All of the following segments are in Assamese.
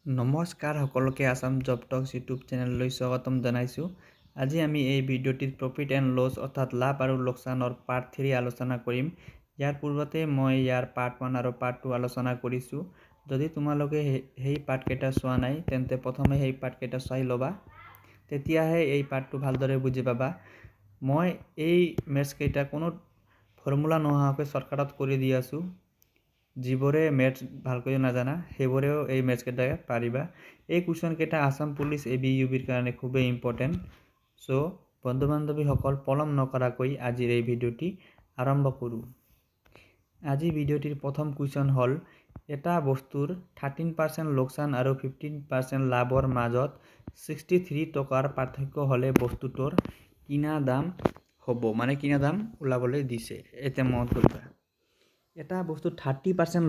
নমস্কাৰ সকলোকে আসাম জব টক্স ইউটিউব চেনেললৈ স্বাগতম জনাইছোঁ। আজি আমি এই ভিডিঅ'টিত প্ৰফিট এণ্ড লছ অৰ্থাৎ লাভ আৰু লোকচানৰ পাৰ্ট 3 আলোচনা কৰিম। ইয়াৰ পূৰ্বতে মই ইয়াৰ পাৰ্ট 1 আৰু পাৰ্ট 2 আলোচনা কৰিছোঁ। যদি তোমালোকে সেই পাৰ্টকেইটা চোৱা নাই তেন্তে প্ৰথমে সেই পাৰ্টকেইটা চাই ল'বা, তেতিয়াহে এই পাৰ্টটো ভালদৰে বুজি পাবা। মই এই মেথছকেইটা কোনো ফৰ্মুলা নোহোৱাকৈ শ্বৰ্টকাটত কৰি দি আছোঁ। যিবোৰে মেথছ ভালকৈ নাজানা সেইবোৰেও এই মেথছকেইটা পাৰিবা। এই কুৱেশ্যনকেইটা আসাম পুলিচ ABUBৰ কাৰণে খুবেই ইম্পৰ্টেণ্ট। চ' বন্ধু বান্ধৱীসকল পলম নকৰাকৈ আজিৰ এই ভিডিঅ'টি আৰম্ভ কৰোঁ। আজি ভিডিঅ'টিৰ প্ৰথম কুৱেশ্যন হ'ল, এটা বস্তুৰ 13% লোকচান আৰু 15% লাভৰ মাজত 63 টকাৰ পাৰ্থক্য হ'লে বস্তুটোৰ কিনা দাম হ'ব, মানে কিনা দাম ওলাবলৈ দিছে। এতিয়া মনত কৰিবা, এটা বস্তু 30%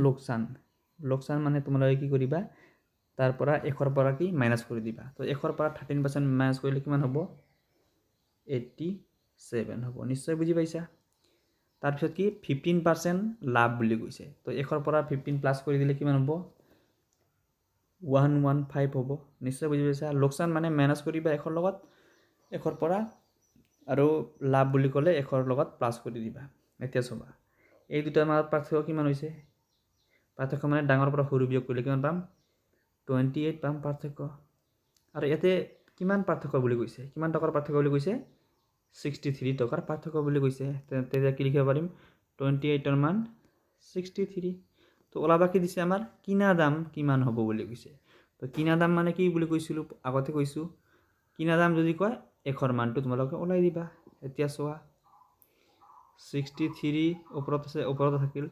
লোকচান মানে তোমালোকে কি কৰিবা, তাৰ পৰা 100 পৰা কি মাইনাছ কৰি দিবা। তো 100 পৰা 13% মাইনাছ কৰিলে কিমান হ'ব? 87 হ'ব। নিশ্চয় বুজি পাইছা। তাৰপিছত কি 15% লাভ বুলি কৈছে। তো 100 পৰা 15 প্লাছ কৰি দিলে কিমান হ'ব? 115 হ'ব। নিশ্চয় বুজি পাইছা। লোকচান মানে মাইনাছ কৰিবা 100 লগত 100 পৰা, আৰু লাভ বুলি ক'লে 100 লগত প্লাছ কৰি দিবা। এতিয়া চাবা, এই দুটাৰ মাজত পাৰ্থক্য কিমান হৈছে? পাৰ্থক্য মানে ডাঙৰ পৰা সৰু বিয়োগ কৰিলে কিমান পাম? 28 পাম পাৰ্থক্য। আৰু ইয়াতে কিমান পাৰ্থক্য বুলি কৈছে? কিমান টকাৰ পাৰ্থক্য বুলি কৈছে? 63 টকাৰ পাৰ্থক্য বুলি কৈছে। তেতিয়া কি লিখিব পাৰিম? 28ৰ মান 63। তো ওলাবা কি দিছে আমাৰ? কিনা দাম কিমান হ'ব বুলি কৈছে। তো কিনা দাম মানে কি বুলি কৈছিলোঁ, আগতে কৈছোঁ। কিনা দাম যদি কয় 100ৰ মানটো তোমালোকে ওলাই দিবা। এতিয়া চোৱা, 63 ওপৰত আছে, ওপৰত থাকিল,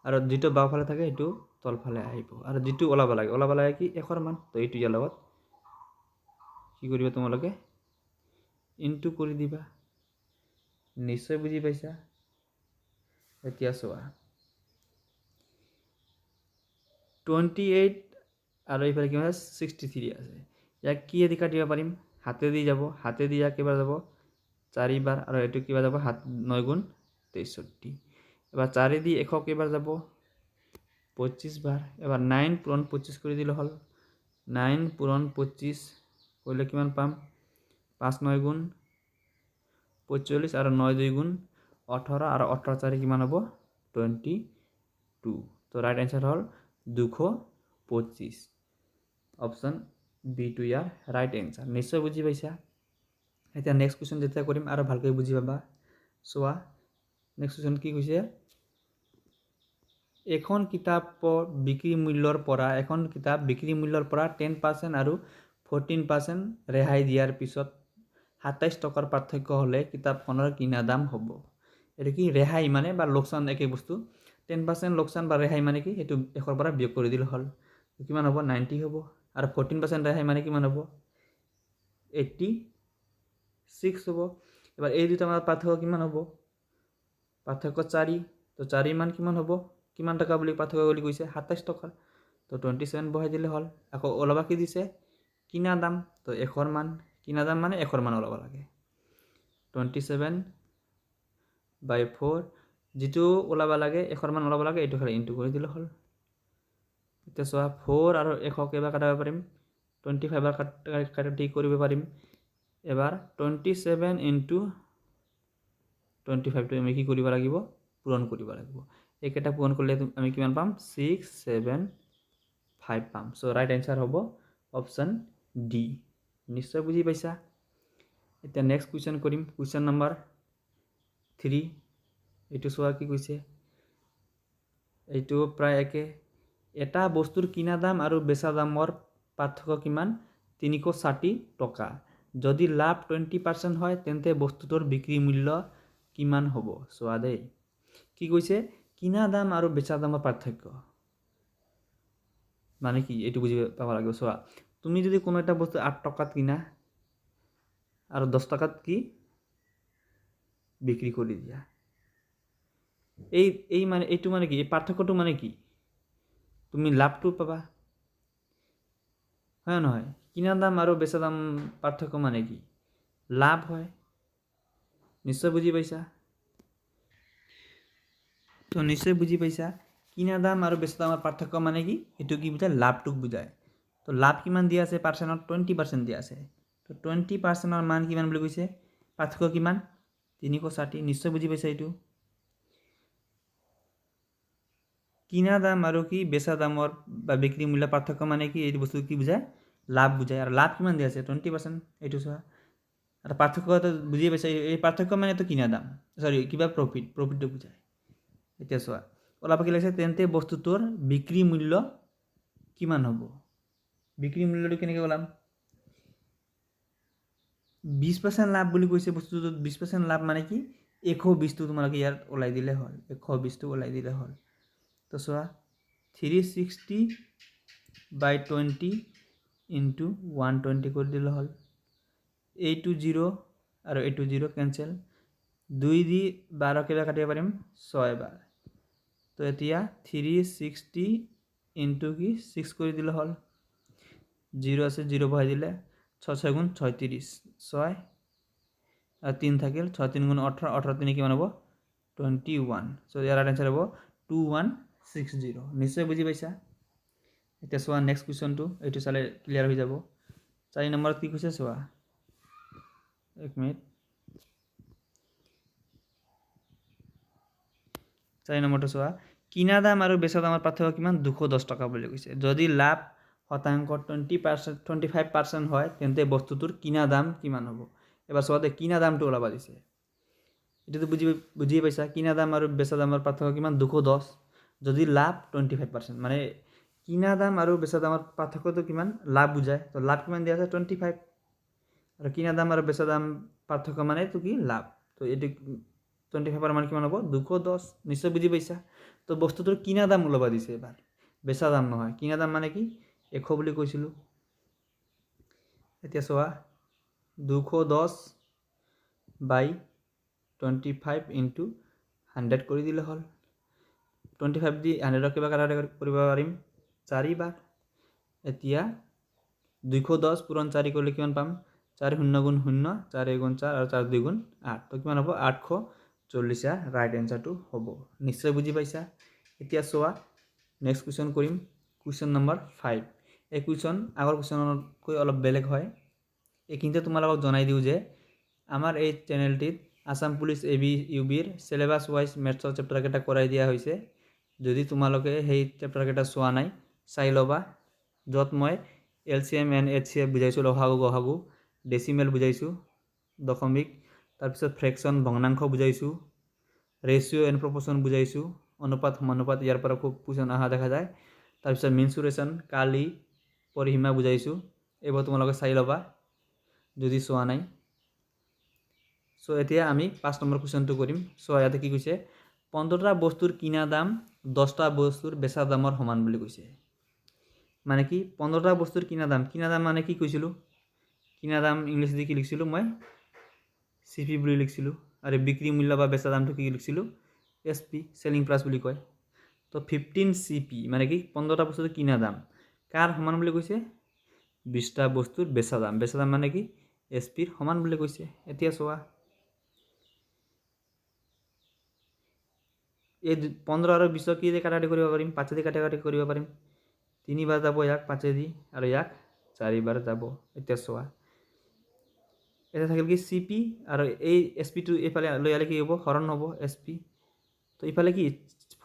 আৰু যিটো বাওঁফালে থাকে সেইটো তলফালে আহিব, আৰু যিটো ওলাব লাগে কি 100ৰ মান। তো এইটো ইয়াৰ লগত কি কৰিবা তোমালোকে? ইনটু কৰি দিবা। নিশ্চয় বুজি পাইছা। এতিয়া চোৱা, 28 আৰু এইফালে কিমান আছে? 63 আছে। ইয়াক কি দি কাটিব পাৰিম? হাতেদি যাব। হাতেদি ইয়াক কেইবাৰ যাব? 4 বাৰ। আৰু এইটো কিবা যাব? 9 গুণ 63। এবাৰ 4 দি 100 কেইবাৰ যাব? 25 বাৰ। এবাৰ 9 পূৰণ 25 কৰি দিলে হ'ল। 9 পূৰণ 25 কৰিলে কিমান পাম? 5 9 গুণ 45, আৰু 9 2 গুণ 18, আৰু 18 4 কিমান হ'ব? 22। তো ৰাইট এনচাৰ হ'ল 225। অপশ্যন বিটো ইয়াৰ ৰাইট এনচাৰ। নিশ্চয় বুজি পাইছা। এতিয়া নেক্সট কুৱেশ্যন যেতিয়া কৰিম আৰু ভালকৈ বুজি পাবা। চোৱা, নেক্সট কুৱেশ্যন কি কৈছে? এখন কিতাপ বিক্ৰী মূল্যৰ পৰা 10% আৰু 14% ৰেহাই দিয়াৰ পিছত 27 টকাৰ পাৰ্থক্য হ'লে কিতাপখনৰ কিনা দাম হ'ব। এইটো কি ৰেহাই মানে বা লোকচান একেই বস্তু। 10% লোকচান বা ৰেহাই মানে কি, সেইটো 100 পৰা বিয়োগ কৰি দিলে হ'ল। কিমান হ'ব? 90 হ'ব। আৰু 14% ৰেহাই মানে কিমান হ'ব? 86 হ'ব। এবাৰ এই দুটাৰ মাজত পাৰ্থক্য কিমান হ'ব? পাৰ্থক্য 4। তো 4 মান কিমান হ'ব? কিমান টকা বুলি পাৰ্থক্য বুলি কৈছে? 27 টকা। তো 27 বহাই দিলে হ'ল। আকৌ ওলাবা কি দিছে? কিনা দাম। তো 100ৰ মান, কিনা দাম মানে 100ৰ মান ওলাব লাগে। 27/4, যিটো ওলাব লাগে 100ৰ মান ওলাব লাগে, এইটো খালি ইনটু কৰি দিলে হ'ল। এতিয়া চোৱা, 4 আৰু 100 কেইবাৰ কাটিব পাৰিম? 25 বাৰ কাটি কৰিব পাৰিম। এবাৰ 27 ইনটু 25টো আমি কি কৰিব লাগিব? পূৰণ কৰিব লাগিব। এইকেইটা পূৰণ কৰিলে আমি কিমান পাম? 675 পাম। চ' ৰাইট এনচাৰ হ'ব অপশ্যন ডি। নিশ্চয় বুজি পাইছা। এতিয়া নেক্সট কুৱেশ্যন কৰিম, কুৱেশ্যন নম্বৰ 3। এইটো চোৱা কি কৈছে? এইটো প্ৰায় একে। এটা বস্তুৰ কিনা দাম আৰু বেচা দামৰ পাৰ্থক্য কিমান? 360 টকা। যদি লাভ 20% হয় তেন্তে বস্তুটোৰ বিক্ৰী মূল্য কিমান হ'ব? চোৱা দেই, কি কৈছে? কিনা দাম আৰু বেচা দামৰ পাৰ্থক্য মানে কি, এইটো বুজি পাব লাগিব। চোৱা, তুমি যদি কোনো এটা বস্তু 8 টকাত কিনা আৰু 10 টকাত কি বিক্ৰী কৰি দিয়া, এইটো মানে কি? এই পাৰ্থক্যটো মানে কি? তুমি লাভটো পাবা, হয় নহয়? কিনা দাম আৰু বেচা দাম পাৰ্থক্য মানে কি? লাভ হয়। নিশ্চয় বুজি পাইছা। তো নিশ্চয় বুজি পাইছা, কিনা দাম আৰু বেচা দামৰ পাৰ্থক্য মানে কি? এইটো কি বুজায়? লাভটোক বুজায়। তো লাভ কিমান দিয়া আছে পাৰ্চেণ্টত 20% দিয়া আছে তো 20%ৰ মান কিমান বুলি কৈছে পাৰ্থক্য কিমান 360 নিশ্চয় বুজি পাইছা এইটো কিনা দাম আৰু কি বেচা দামৰ বা বিক্ৰী মূল্য পাৰ্থক্য মানে কি এই বস্তু কি বুজায় লাভ বুজায় আৰু লাভ কিমান দিয়া আছে 20% এইটো চোৱা আৰু পাৰ্থক্যটো বুজি পাইছা এই পাৰ্থক্য মানে তো কিনা দাম সৰি কিবা প্ৰফিটটো বুজায় এতিয়া চোৱা অলপ কি লাগিছে তেন্তে বস্তুটোৰ বিক্ৰী মূল্য কিমান হ'ব বিক্ৰী মূল্যটো কেনেকৈ ওলাম 20% লাভ বুলি কৈছে বস্তুটোত 20% লাভ মানে কি 120 টো তোমালোকে ইয়াত ওলাই দিলে হ'ল 120 টো ওলাই দিলে হ'ল তো চোৱা 360 by 20 into 120 কৰি দিলে হ'ল এইটো 0 আৰু এইটো 0 কেনসেল 2 দি 12 কেলে কাটিব পাৰিম 6 বাৰ তো এতিয়া 360 into কি 6 কৰি দিলে হ'ল 0 আছে 0 বহাই দিলে 6 গুণ 36 6 আর 3 থাকিল 6 3 গুণ 18 18 3 কিমান হ'ব 21 সো ইয়াৰ আনসাৰ হ'ব 2160 নিশ্চয় বুজি পাইছা এতিয়া চোৱা নেক্সট কোৱেশ্চনটো এইটো চালে ক্লিয়াৰ হৈ যাব 4 নম্বৰত কি কৈছে চোৱা এক মিনিট 4 নম্বৰটো চোৱা কিনা দাম আৰু বেচা দামৰ পাৰ্থক্য কিমান 210 টকা বুলি কৈছে যদি লাভ শতাংশ 20% 25% হয় তেন্তে বস্তুটোৰ কিনা দাম কিমান হ'ব এবাৰ চোৱাতে কিনা দামটো ওলাবা দিছে এটাতো বুজি পাইছা কিনা দাম আৰু বেচা দামৰ পাৰ্থক্য কিমান 210 যদি লাভ 25% মানে কিনা দাম আৰু বেচা দামৰ পাৰ্থক্যটো কিমান লাভ বুজায় তো লাভ কিমান দিয়া আছে 25 আৰু কিনা দাম আৰু বেচা দাম পাৰ্থক্য মানে তো কি লাভ তো এটো 25 ৰ মান কিমান হ'ব 210 নিশ্চয় বুজি পাইছা তো বস্তুটোৰ কিনা দাম ওলাবা দিছে এবাৰ বেচা দাম নহয় কিনা দাম মানে কি 100 বুলি কৈছিলো এতিয়া চোৱা 210 by 25 into 100 কৰি দিলে হ'ল 25 দি 100 কিবা কাটা কৰিব পাৰিম 4 বাৰ এতিয়া 210 পূৰণ 4 কৰিলে কিমান পাম 4 0 গুণ 0 4 গুণ 4 আৰু 4 2 গুণ 8 তো কিমান হ'ব 840 ৰাইট এনসাৰটো হ'ব নিশ্চয় বুজি পাইছা এতিয়া চোৱা নেক্সট কোৱেশ্চন কৰিম কোৱেশ্চন নম্বৰ 5 এই কোৱেশ্চন আগৰ কোৱেশ্চনতকৈ অলপ বেলেগ হয় এইখিনিতে তোমালোকক জনাই দিও যে আমাৰ এই চ্যানেলটিত আসাম পুলিশ এবি ইউবিৰ সিলেবাস ওয়াইজ ম্যাথছৰ চেপ্টাৰ কেটা কৰাই দিয়া হৈছে যদি তোমালোকে সেই চেপ্টাৰ কেটা চোৱা নাই চাই লবা যত মই এলসিএম এন্ড এইচসিএফ বুজাইছো লহাগু গহাগু ডেসিমেল বুজাইছো দশমিক তাৰ পিছত ফ্ৰেকশন ভগ্নাংশ বুজাইছো ৰেশিও এন্ড প্ৰপোৰ্শন বুজাইছো অনুপাত সমানুপাত ইয়াৰ পৰা খুব কুৱেশ্চন আহা দেখা যায় তাৰ পিছত মেনসুৰেশন কালি পৰিসীমা বুজাইছো এবাৰ তোমালোকে চাই লবা যদি চোৱা নাই সো এতিয়া আমি 5 নম্বৰ কোৱেশ্চনটো কৰিম সো ইয়াতে কি কৈছে 15টা বস্তুৰ কিনা দাম 10টা বস্তুৰ বেচা দামৰ সমান বুলি কৈছে মানে কি 15টা বস্তুৰ কিনা দাম মানে কি কৈছিলো কিনা দাম ইংলিশ দি কি লিখিছিলো মই সিপি বুলি লিখিছিলো আৰু বিক্ৰী মূল্য বা বেচা দামটো কি লিখিছিলো এসপি সেলিং প্ৰাইস বুলি কয় তো 15 সিপি মানে কি 15টা বস্তুৰ কিনা দাম কাৰ সমান বুলি কৈছে 20টা বস্তুৰ বেচা দাম মানে কি এসপিৰ সমান বুলি কৈছে এতিয়া চোৱা এই 15 আৰু 20 কি দি কাটাকাটি কৰিব পাৰিম 5 দি কাটাকাটি কৰিব পাৰিম 3 বাৰ যাব ইয়াক 5 দি আৰু ইয়াক 4 বাৰ যাব এতিয়া চোৱা এটা থাকিল কি সিপি আৰু এই এসপি টো এফালে লৈ আলে কি হ'ব হৰণ হ'ব এসপি তো ইফালে কি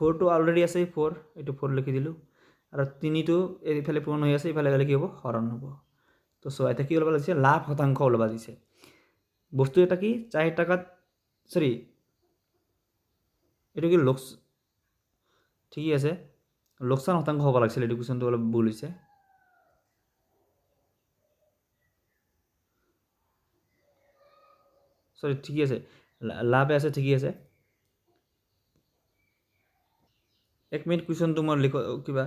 4 টো অলৰেডি আছে 4 এটো 4 লিখি দিলু আৰু 3 টো এফালে পূৰণ হৈ আছে ইফালে গলে কি হ'ব হৰণ হ'ব তো সো এটা কি ওলাব লাগিছে লাভ শতাংশ ওলাব দিছে বস্তু এটা কি 4 টাকাত সরি এটো কি লোকস ঠিক আছে লোকসান শতাংশ হ'ব লাগিছিল এডুকেশনটো অলপ ভুল হৈছে সরি ঠিক আছে লাভ আছে ঠিক আছে এক মিনিট কোৱেশ্চনটো মই লিখ কিবা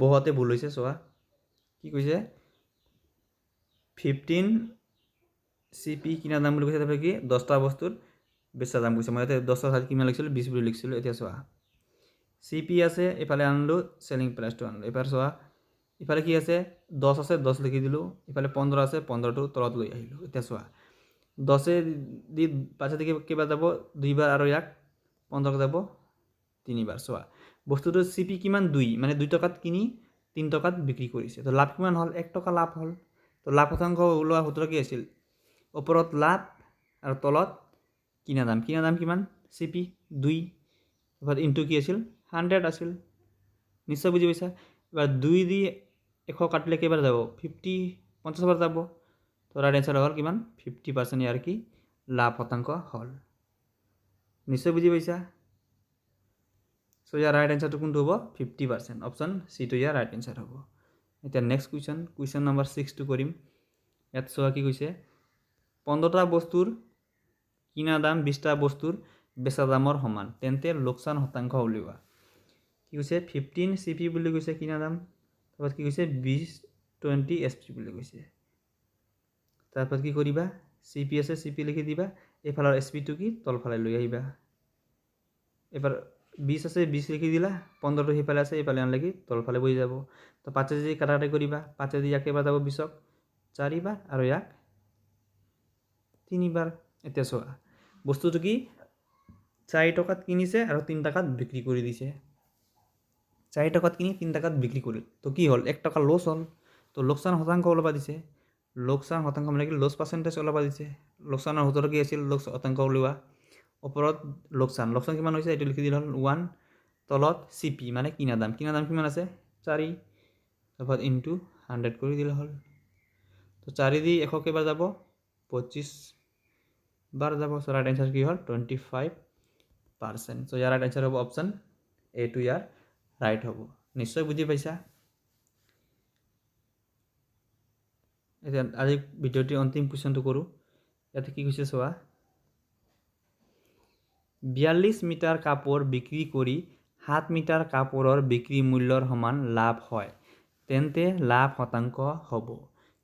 বহুতে ভুল হৈছে চোৱা কি কৈছে 15 সিপি কিনা দাম বুলি কৈছে তারপরে কি 10টা বস্তুর বেচা দাম কৈছে মই 10টা ঠাইত কিমান লিখিছিলো 20 বুলি লিখিছিলো এতিয়া চোৱা সিপি আছে এফালে আনলো সেলিং প্ৰাইসটো আনলো এবাৰ চোৱা ইফালে কি আছে 10 আছে 10 লিখি দিলো ইফালে 15 আছে 15 টো তলত লৈ আহিলো এতিয়া চোৱা 10 দি পাছে দিকে কিবা যাব দুইবাৰ আৰু ইয়াক 15 যাব তিনিবাৰ চোৱা বস্তুটো সিপি কিমান 2 মানে 2 টকাত কিনি 3 টকাত বিক্ৰী কৰিছে তো লাভ কিমান হ'ল 1 টকা লাভ হ'ল তো লাভ শতাংশ ওলোৱা সূত্ৰ কি আছিল ওপৰত লাভ আৰু তলত কিনা দাম কিমান CP 2 এবাৰ ইনটু কি আছিল 100 আছিল নিশ্চয় বুজি পাইছা এবাৰ 2 দি 100 কাটিলে কেইবাৰ যাব 50 বাৰ যাব তো ৰাইট আনসাৰ হ'ল কিমান 50% ইয়াৰ কি লাভ শতাংশ হ'ল নিশ্চয় বুজি পাইছা সো ইয়াৰ ৰাইট আনসাৰটো কোনটো হ'ব 50% অপচন সি টো ইয়াৰ ৰাইট আনসাৰ হ'ব এতিয়া নেক্সট কুৱেশ্যন নম্বৰ 6 টো কৰিম ইয়াত চোৱা কি কৈছে 15টা বস্তুৰ কিনা দাম 20টা বস্তুৰ বেচা দামৰ সমান তেন্তে লোকসান শতাংশ উলিওৱা কি কৈছে 15 CP বুলি কৈছে কিনা দাম তাৰপৰ কি কৈছে 20 SP বুলি কৈছে তাৰপৰ কি কৰিবা CP আছে CP লিখি দিবা এফালৰ SP টো কি তলফালে লৈ আহিবা এবাৰ 20 আছে 20 লিখি দিলা 15 টো হিফালে আছে এফালে আনলে কি তলফালে বহি যাব তো 5 যদি কাটাকাটি কৰিবা 5 দি ইয়াক এবাৰ যাব 20ক 4 বাৰ আৰু ইয়াক 3 বাৰ এতিয়া চোৱা বস্তুটো কি 4 টকাত কিনিছে আৰু 3 টকাত বিক্ৰী কৰি দিছে 4 টকাত কিনি 3 টকাত বিক্ৰী কৰিল তো কি হ'ল 1 টকা লস হ'ল তো লোকসান শতাংশ ওলাবা দিছে লোকসান শতাংশ মানে কি লস পার্সেন্টেজ ওলাবা দিছে লোকসানৰ সূত্ৰ কি আছিল লস শতাংশ ওলোৱা ওপৰত লোকসান কিমান হৈছে এটো লিখি দিল হ'ল 1 তলত CP মানে কিনা দাম কিমান আছে 4 তাৰপৰ ইনটু 100 কৰি দিল হ'ল তো 4 দি 100 কেবাৰ যাব 25 বাৰ যাব সো ৰাইট আনসাৰ কি হ'ল 25% সো ইয়াৰ ৰাইট আনসাৰ হ'ব অপচন A টো ইয়াৰ ৰাইট হব নিশ্চয় বুঝি পাইছা এতিয়া আজি ভিডিওটি অন্তিম কোৱেশ্যনটো কৰো ইয়াতে কি কৈছে চোৱা 42 মিটাৰ কাপোৰ বিক্ৰী কৰি 7 মিটাৰ কাপোৰৰ বিক্ৰী মূল্যৰ সমান লাভ হয় তেন্তে লাভ শতাংশ হ'ব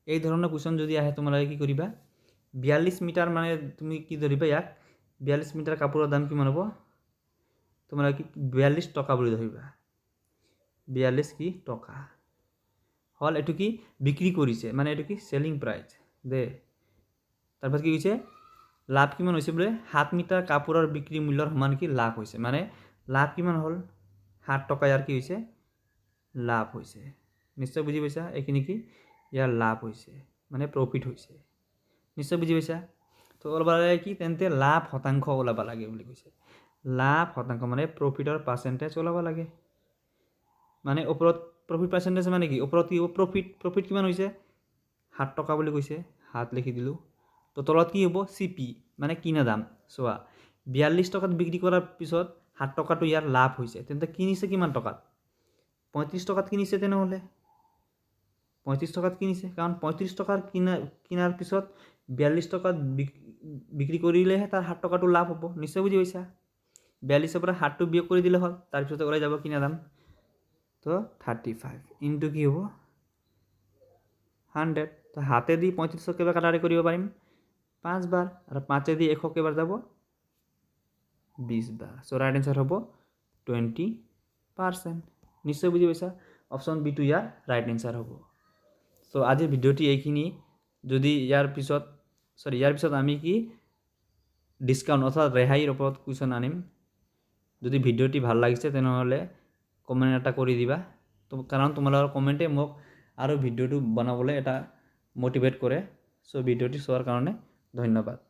এই ধৰণৰ কোৱেশ্যন যদি আহে তোমালোকে কি কৰিবা 42 মিটাৰ মানে তুমি কি ধৰিবা ইয়াক 42 মিটাৰ কাপোৰৰ দাম কিমান হ'ব তোমালোকে 42 টকা বুলি ধৰিবা 42 কি টকা হল এটো কি বিক্ৰী কৰিছে মানে এটো কি সেলিং প্ৰাইস দে তাৰপৰ কি কৈছে লাভ কিমান হৈছে বলে 7 মিটাৰ কাপোৰৰ বিক্ৰী মূল্যৰ সমান কি লাভ হৈছে মানে লাভ কিমান হল 7 টকা ইয়াৰ কি হৈছে লাভ হৈছে নিশ্চয় বুজি পাইছা এখিনি কি ইয়াৰ লাভ হৈছে মানে প্ৰফিট হৈছে নিশ্চয় বুজি পাইছা তো ওলাবা কি তেন্তে লাভ শতাংশ ওলাবা লাগে বুলি কৈছে লাভ শতাংশ মানে প্ৰফিটৰ পাৰ্সেন্টেজ ওলাবা লাগে মানে ওপৰত প্ৰফিট পাৰ্সেন্টেজ মানে কি ওপৰত কি প্রফিট কিমান হৈছে 7 টকা বুলি কৈছে 7 লিখি দিলু তো তলত কি হ'ব CP মানে কিনা দাম সোয়া 42 টকাত বিক্ৰী কৰাৰ পিছত 7 টকাটো ইয়াৰ লাভ হৈছে তেন্তে কিনিছে কিমান টকাত 35 টকাত কিনিছে তেনেহলে 35 টকাত কিনিছে কাৰণ 35 টকাৰ কিনাৰ পিছত 42 টকাত বিক্ৰী কৰিলেহে তাৰ 7 টকাটো লাভ হ'ব নিশ্চয় বুজি পাইছা 42 ৰ পৰা 7 টো বিয়োগ কৰি দিলে হ'ল তাৰ পিছত ওলাই যাব কিনা দাম তো 35 ইনটু কি হ'ব 100 তো হাতে দি 35 কেবাৰ কাটাকাটি কৰিব পাৰিম 5 বাৰ আৰু 5 দি 100 কেবাৰ যাব 20 বাৰ সো ৰাইট আনসাৰ হ'ব 20% নিশ্চয় বুজি পাইছা অপচন বি টো ইয়াৰ ৰাইট আনসাৰ হ'ব সো আজিৰ ভিডিওটি এইখিনি যদি ইয়াৰ পিছত আমি কি ডিসকাউন্ট অৰ্থাৎ ৰেহাইৰ ওপৰত কুৱেশ্যন আনিম যদি ভিডিওটি ভাল লাগিছে তেনেহলে কমেন্ট এটা কৰি দিবা তো কাৰণ তোমালোকৰ কমেন্টে মোক আৰু ভিডিওটো বনাবলৈ এটা মোটিভেট কৰে সো ভিডিওটি চোৱাৰ কাৰণে ধন্যবাদ